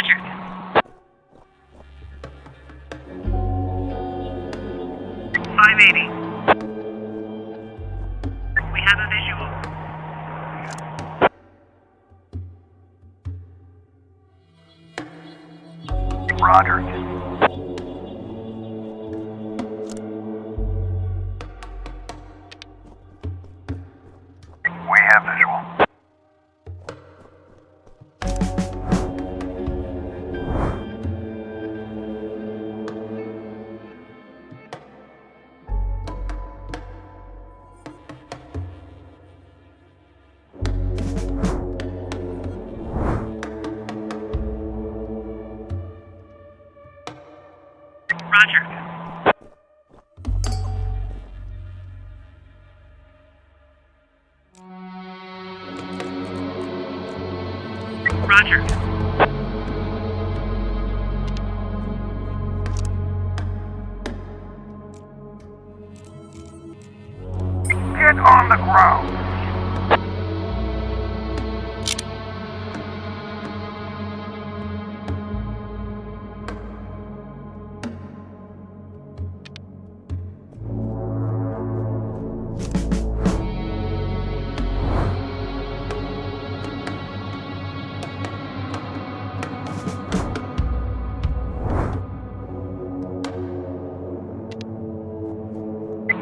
Roger. $580. We have a visual. Roger. We have visual. Roger. Roger. Get on the ground.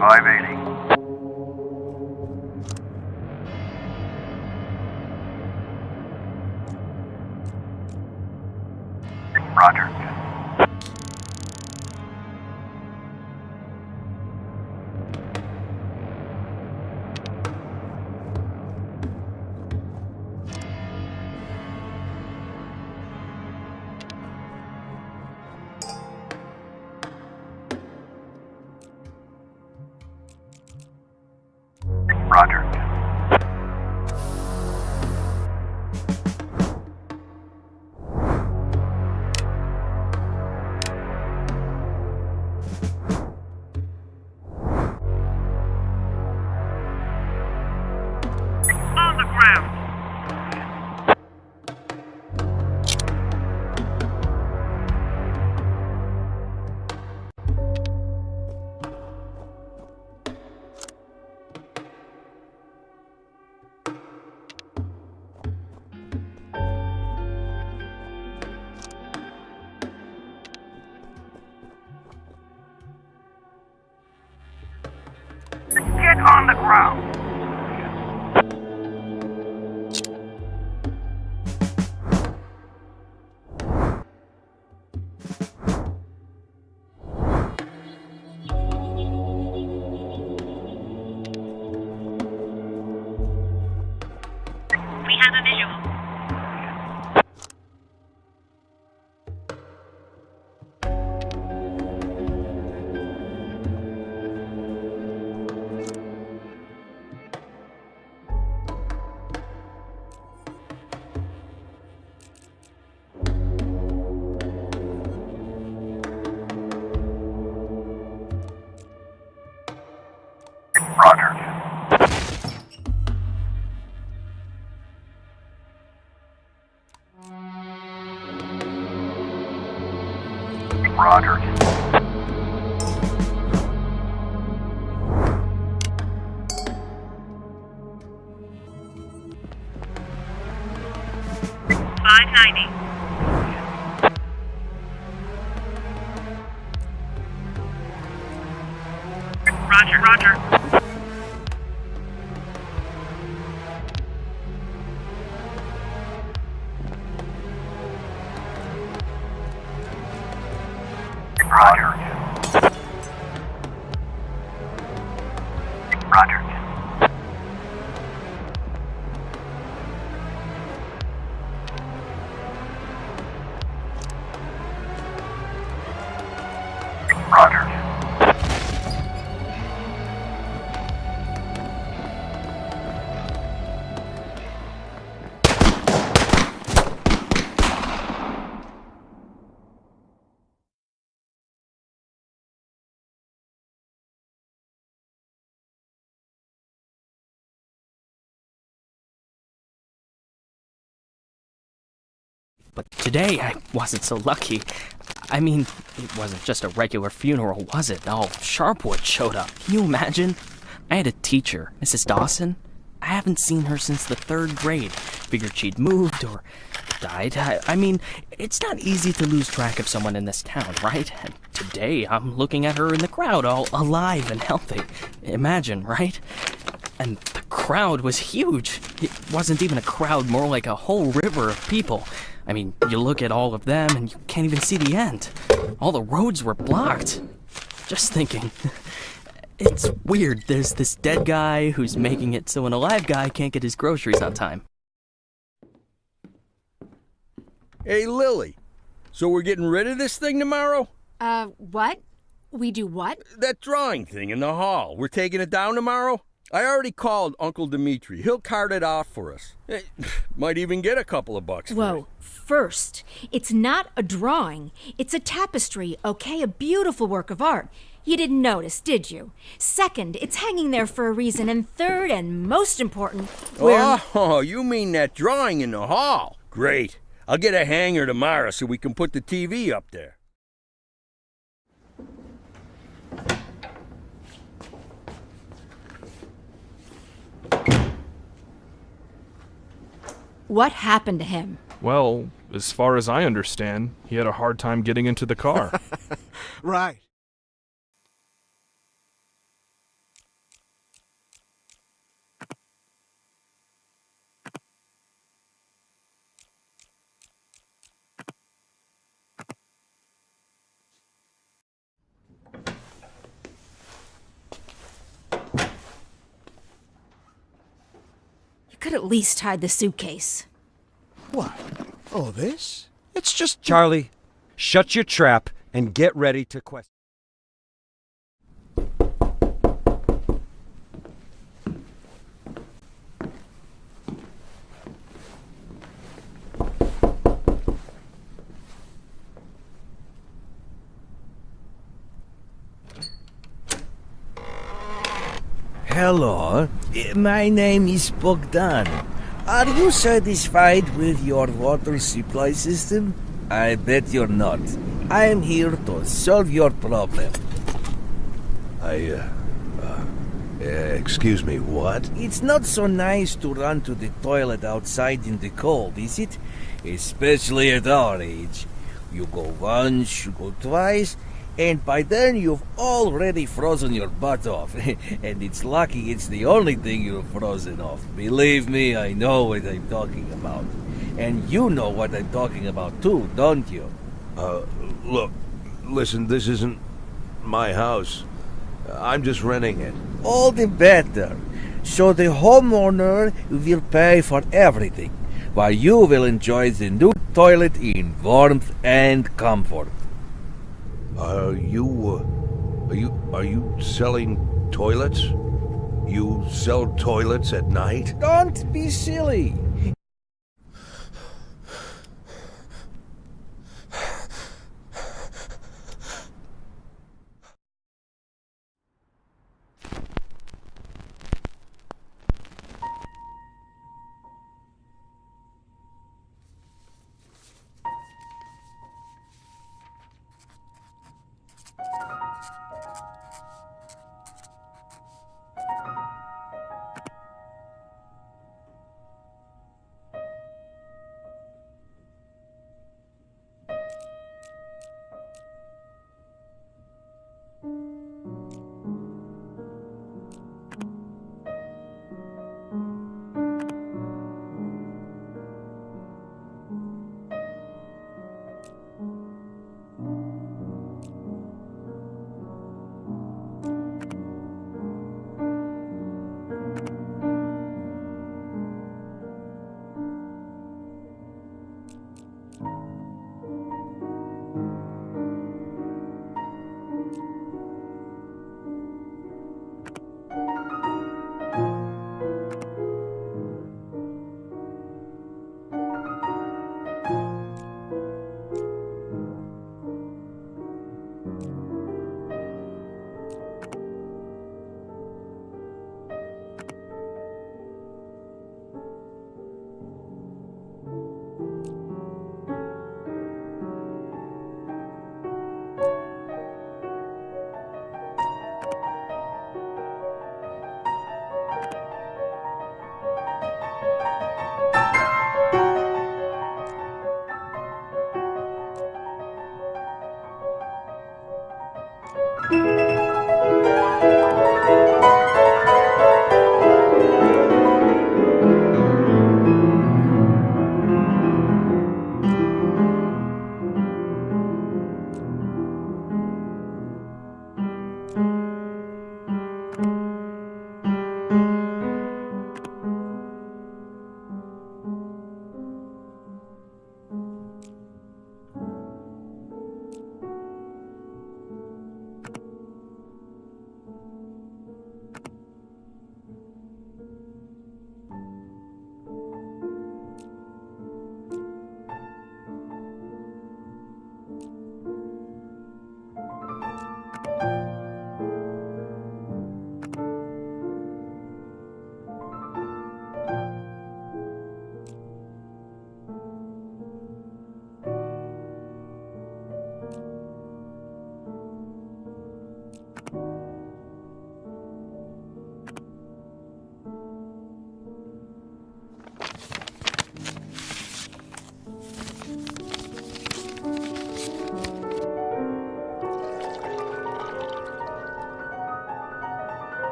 $580. Roger. Roger. On the ground. Get on the ground. We have a visual. Roger. Roger. $590. Roger. Roger. Roger. Roger. Roger. But today, I wasn't so lucky. I mean, it wasn't just a regular funeral, was it? All Sharpwood showed up. Can you imagine? I had a teacher, Mrs. Dawson. I haven't seen her since the 3rd grade. Figured she'd moved or died. I mean, it's not easy to lose track of someone in this town, right? And today, I'm looking at her in the crowd, all alive and healthy. Imagine, right? And the crowd was huge. It wasn't even a crowd, more like a whole river of people. I mean, you look at all of them and you can't even see the end. All the roads were blocked. Just thinking. It's weird. There's this dead guy who's making it so an alive guy can't get his groceries on time. Hey, Lily. So we're getting rid of this thing tomorrow? What? We do what? That drawing thing in the hall. We're taking it down tomorrow? I already called Uncle Dimitri. He'll cart it off for us. Might even get a couple of bucks for Whoa. it. First, it's not a drawing. It's a tapestry, okay? A beautiful work of art. You didn't notice, did you? Second, it's hanging there for a reason. And third, and most important, Oh, you mean that drawing in the hall? Great. I'll get a hanger tomorrow so we can put the TV up there. What happened to him? Well, as far as I understand, he had a hard time getting into the car. Right. You could at least hide the suitcase. What? Oh, this? It's just... Charlie, shut your trap and get ready to question. Hello, my name is Bogdan. Are you satisfied with your water supply system? I bet you're not. I am here to solve your problem. Excuse me, what? It's not so nice to run to the toilet outside in the cold, is it? Especially at our age. You go once, you go twice, and by then you've already frozen your butt off. And it's lucky it's the only thing you've frozen off. Believe me, I know what I'm talking about. And you know what I'm talking about too, don't you? Look, listen, this isn't my house. I'm just renting it. All the better. So the homeowner will pay for everything, while you will enjoy the new toilet in warmth and comfort. Are you selling toilets? You sell toilets at night? Don't be silly.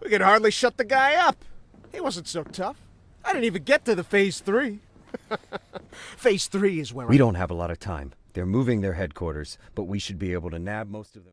We could hardly shut the guy up. He wasn't so tough. I didn't even get to the Phase 3. Phase 3 is where We don't have a lot of time. They're moving their headquarters, but we should be able to nab most of them.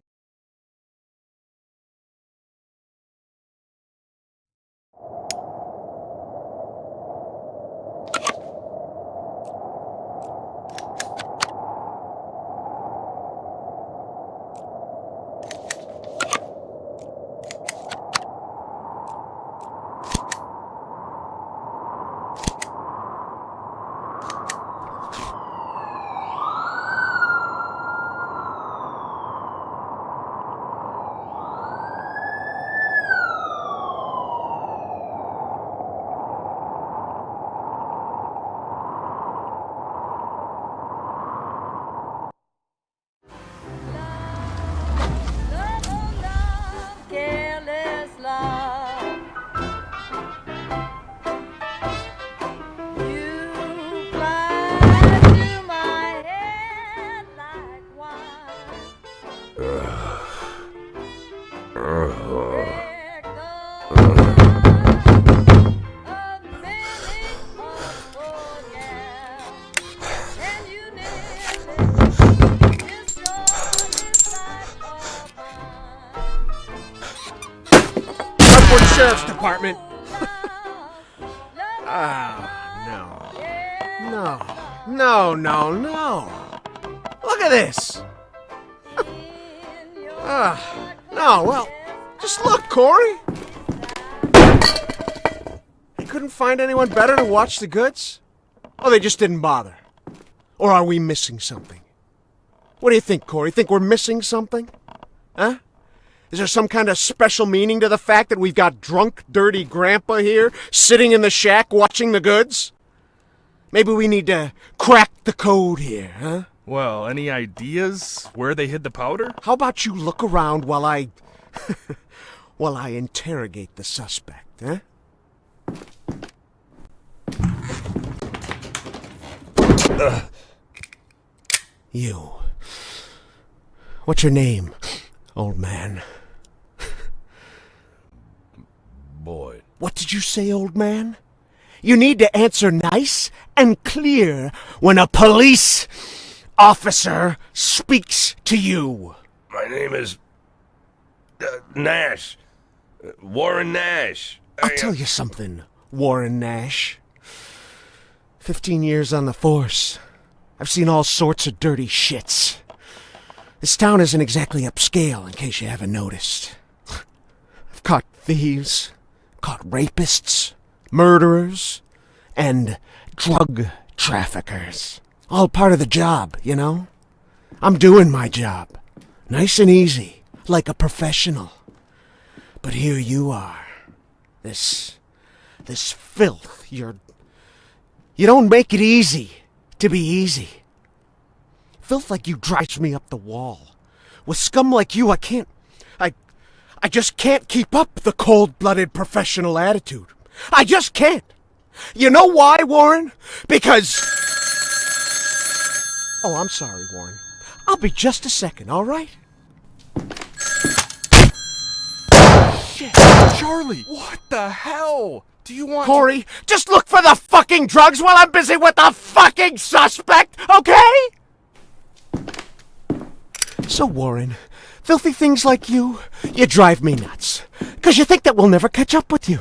Sheriff's Department. No. Look at this. No, well, just look, Corey. They couldn't find anyone better to watch the goods? Or they just didn't bother? Or are we missing something? What do you think, Corey? Think we're missing something? Huh? Is there some kind of special meaning to the fact that we've got drunk, dirty grandpa here, sitting in the shack watching the goods? Maybe we need to crack the code here, huh? Well, any ideas where they hid the powder? How about you look around while I... while I interrogate the suspect, huh? You. What's your name, old man? Boy. What did you say, old man? You need to answer nice and clear when a police officer speaks to you. My name is... Nash. Warren Nash. I'll tell you something, Warren Nash. 15 years on the force. I've seen all sorts of dirty shits. This town isn't exactly upscale, in case you haven't noticed. I've caught thieves, caught rapists, murderers, and drug traffickers. All part of the job, you know? I'm doing my job. Nice and easy, like a professional. But here you are. This filth, you don't make it easy to be easy. Filth like you drives me up the wall. With scum like you, I just can't keep up the cold-blooded professional attitude. I just can't. You know why, Warren? Because... Oh, I'm sorry, Warren. I'll be just a second, all right? Shit, Charlie! What the hell? Do you want Corey, just look for the fucking drugs while I'm busy with the fucking suspect, okay? So, Warren, filthy things like you drive me nuts. 'Cause you think that we'll never catch up with you.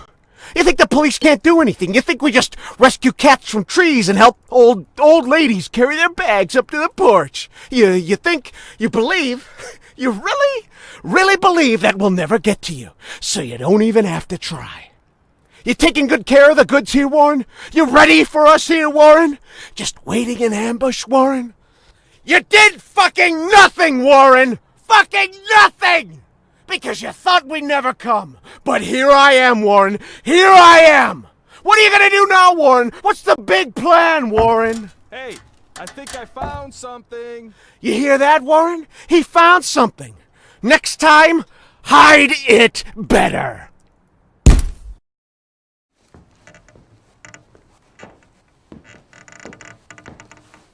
You think the police can't do anything. You think we just rescue cats from trees and help old ladies carry their bags up to the porch. You think, you believe, you really believe that we'll never get to you. So you don't even have to try. You taking good care of the goods here, Warren? You ready for us here, Warren? Just waiting in ambush, Warren? You did fucking nothing, Warren! Fucking nothing! Because you thought we'd never come. But here I am, Warren. Here I am! What are you gonna do now, Warren? What's the big plan, Warren? Hey, I think I found something. You hear that, Warren? He found something. Next time, hide it better.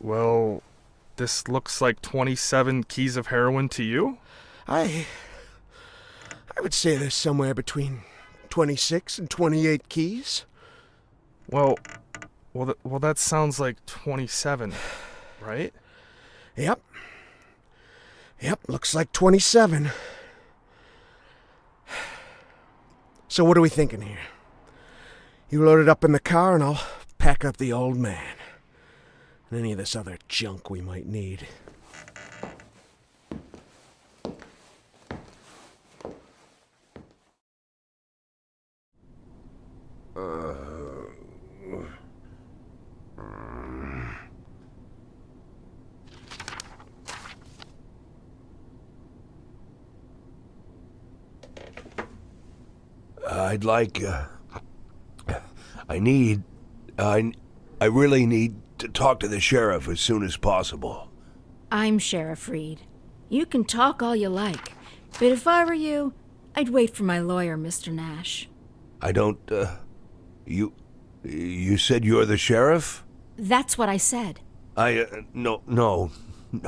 Well, this looks like 27 keys of heroin to you? I would say there's somewhere between 26 and 28 keys? Well, that sounds like 27, right? Yep. Yep, looks like 27. So what are we thinking here? You load it up in the car and I'll pack up the old man. And any of this other junk we might need. I'd like, I really need to talk to the sheriff as soon as possible. I'm Sheriff Reed. You can talk all you like, but if I were you, I'd wait for my lawyer, Mr. Nash. I don't, you said you're the sheriff? That's what I said. No,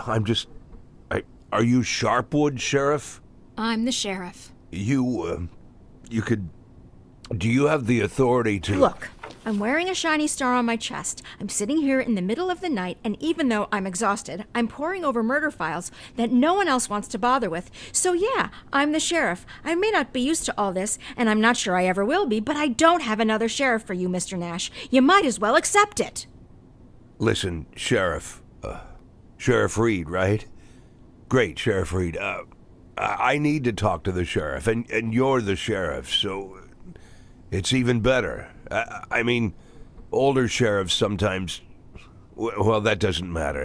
I'm just, are you Sharpwood, Sheriff? I'm the sheriff. Do you have the authority to... Look, I'm wearing a shiny star on my chest. I'm sitting here in the middle of the night, and even though I'm exhausted, I'm poring over murder files that no one else wants to bother with. So yeah, I'm the sheriff. I may not be used to all this, and I'm not sure I ever will be, but I don't have another sheriff for you, Mr. Nash. You might as well accept it. Listen, Sheriff. Sheriff Reed, right? Great, Sheriff Reed. I need to talk to the sheriff, and you're the sheriff, so... It's even better. I mean, older sheriffs sometimes... Well, that doesn't matter.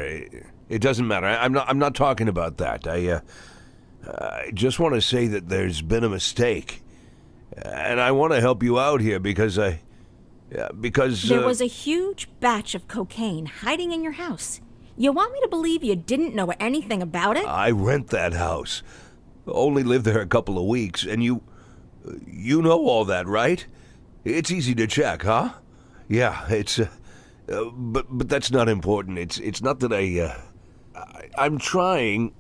It doesn't matter. I'm not talking about that. I just want to say that there's been a mistake. And I want to help you out here because there was a huge batch of cocaine hiding in your house. You want me to believe you didn't know anything about it? I rent that house. Only lived there a couple of weeks, and you know all that, right? It's easy to check, huh? Yeah, it's, but that's not important. It's not that I'm trying.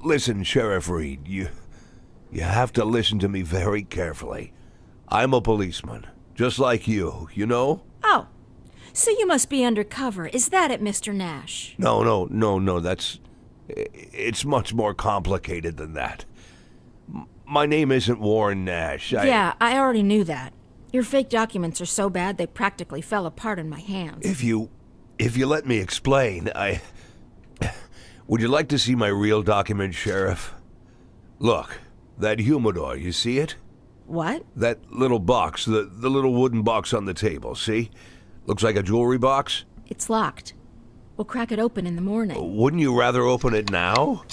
Listen, Sheriff Reed, you have to listen to me very carefully. I'm a policeman, just like you know? Oh, so you must be undercover. Is that it, Mr. Nash? No, it's much more complicated than that. My name isn't Warren Nash. Yeah, I already knew that. Your fake documents are so bad they practically fell apart in my hands. If you let me explain, would you like to see my real document, Sheriff? Look, that humidor, you see it? What? That little box, the little wooden box on the table, see? Looks like a jewelry box? It's locked. We'll crack it open in the morning. Wouldn't you rather open it now?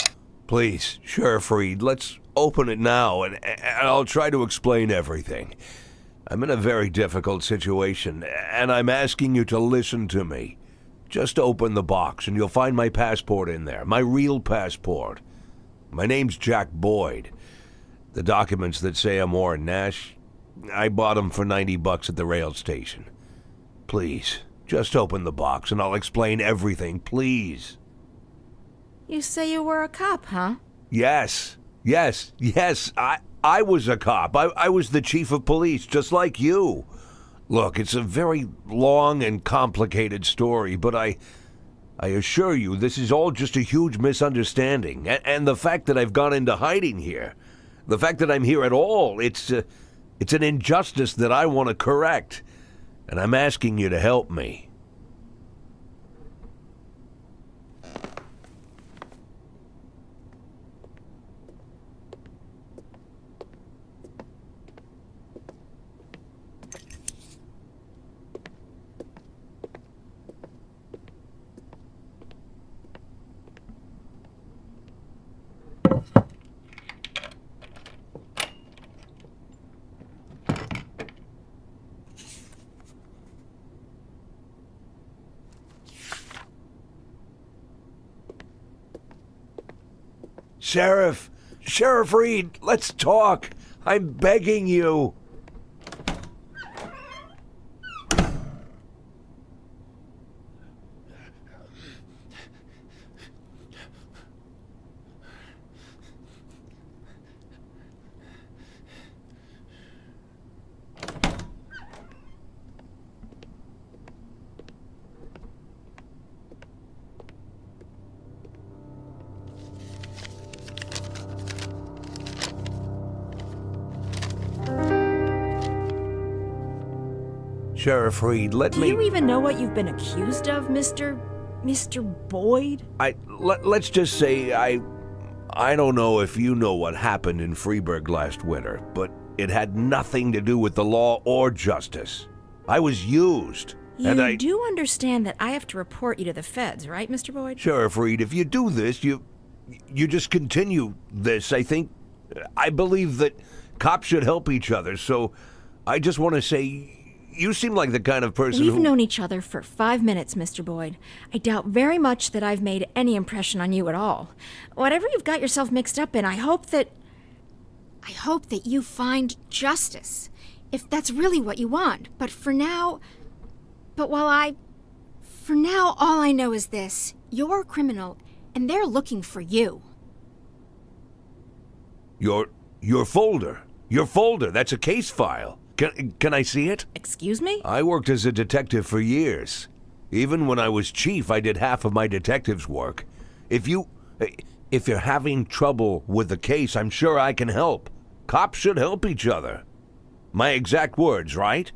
Please, Sheriff Reed, let's open it now, and I'll try to explain everything. I'm in a very difficult situation, and I'm asking you to listen to me. Just open the box, and you'll find my passport in there, my real passport. My name's Jack Boyd. The documents that say I'm Warren Nash, I bought them for $90 at the rail station. Please, just open the box, and I'll explain everything, please. You say you were a cop, huh? Yes. I was a cop. I was the chief of police, just like you. Look, it's a very long and complicated story, but I assure you this is all just a huge misunderstanding. And the fact that I've gone into hiding here, the fact that I'm here at all, it's an injustice that I want to correct. And I'm asking you to help me. Sheriff Reed, let's talk. I'm begging you. Sheriff Reed, let Do me... you even know what you've been accused of, Mr. Boyd? Let's just say I don't know if you know what happened in Freeburg last winter, but it had nothing to do with the law or justice. I was used. You do understand that I have to report you to the feds, right, Mr. Boyd? Sheriff Reed, if you do this, you just continue this. I believe that cops should help each other, so I just want to say you seem like the kind of person We've who... known each other for 5 minutes, Mr. Boyd. I doubt very much that I've made any impression on you at all. Whatever you've got yourself mixed up in, I hope that you find justice, if that's really what you want. But for now, all I know is this. You're a criminal, and they're looking for you. Your folder. Your folder. That's a case file. Can I see it? Excuse me? I worked as a detective for years. Even when I was chief, I did half of my detective's work. If you're having trouble with the case, I'm sure I can help. Cops should help each other. My exact words, right?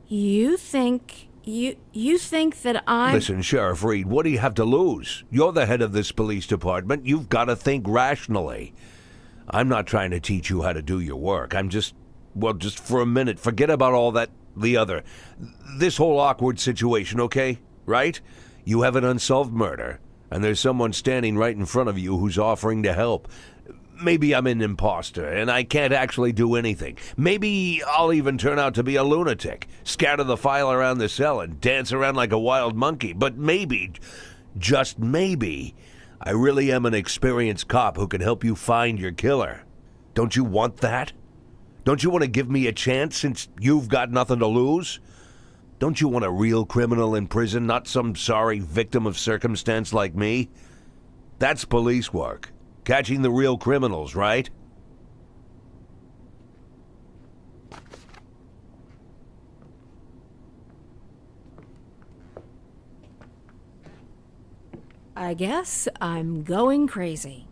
You think that I'm... Listen, Sheriff Reed, what do you have to lose? You're the head of this police department. You've got to think rationally. I'm not trying to teach you how to do your work. I'm just for a minute, forget about all that, this whole awkward situation, okay? Right? You have an unsolved murder, and there's someone standing right in front of you who's offering to help. Maybe I'm an imposter, and I can't actually do anything. Maybe I'll even turn out to be a lunatic, scatter the file around the cell and dance around like a wild monkey. But maybe, just maybe, I really am an experienced cop who can help you find your killer. Don't you want that? Don't you want to give me a chance since you've got nothing to lose? Don't you want a real criminal in prison, not some sorry victim of circumstance like me? That's police work. Catching the real criminals, right? I guess I'm going crazy.